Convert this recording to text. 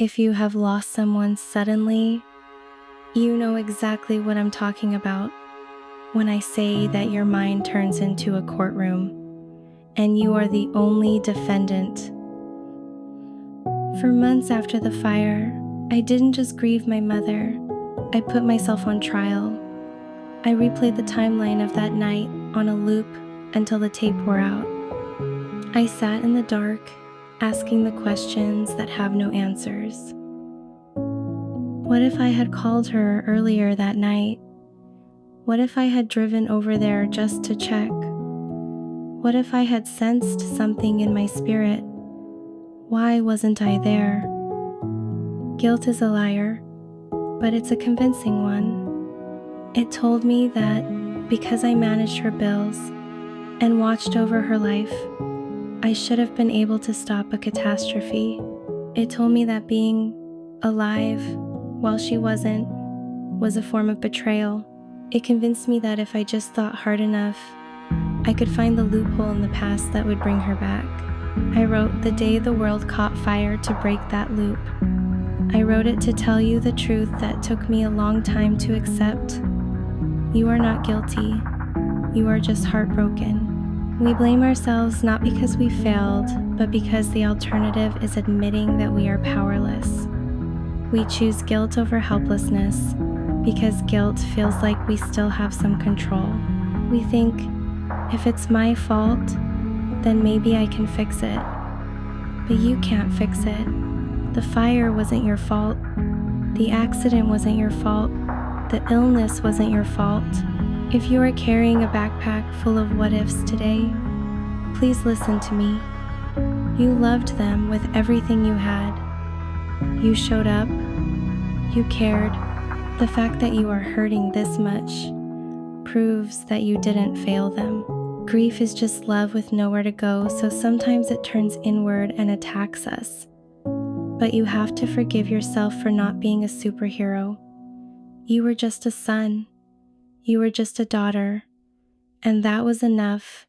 If you have lost someone suddenly, you know exactly what I'm talking about when I say that your mind turns into a courtroom and you are the only defendant. For months after the fire, I didn't just grieve my mother, I put myself on trial. I replayed the timeline of that night on a loop until the tape wore out. I sat in the dark, asking the questions that have no answers. What if I had called her earlier that night? What if I had driven over there just to check? What if I had sensed something in my spirit? Why wasn't I there? Guilt is a liar, but it's a convincing one. It told me that because I managed her bills and watched over her life, I should have been able to stop a catastrophe. It told me that being alive while she wasn't was a form of betrayal. It convinced me that if I just thought hard enough, I could find the loophole in the past that would bring her back. I wrote the day the world caught fire to break that loop. I wrote it to tell you the truth that took me a long time to accept. You are not guilty. You are just heartbroken. We blame ourselves not because we failed, but because the alternative is admitting that we are powerless. We choose guilt over helplessness because guilt feels like we still have some control. We think, if it's my fault, then maybe I can fix it. But you can't fix it. The fire wasn't your fault. The accident wasn't your fault. The illness wasn't your fault. If you are carrying a backpack full of what-ifs today, please listen to me. You loved them with everything you had. You showed up. You cared. The fact that you are hurting this much proves that you didn't fail them. Grief is just love with nowhere to go, so sometimes it turns inward and attacks us. But you have to forgive yourself for not being a superhero. You were just a son. You were just a daughter. And that was enough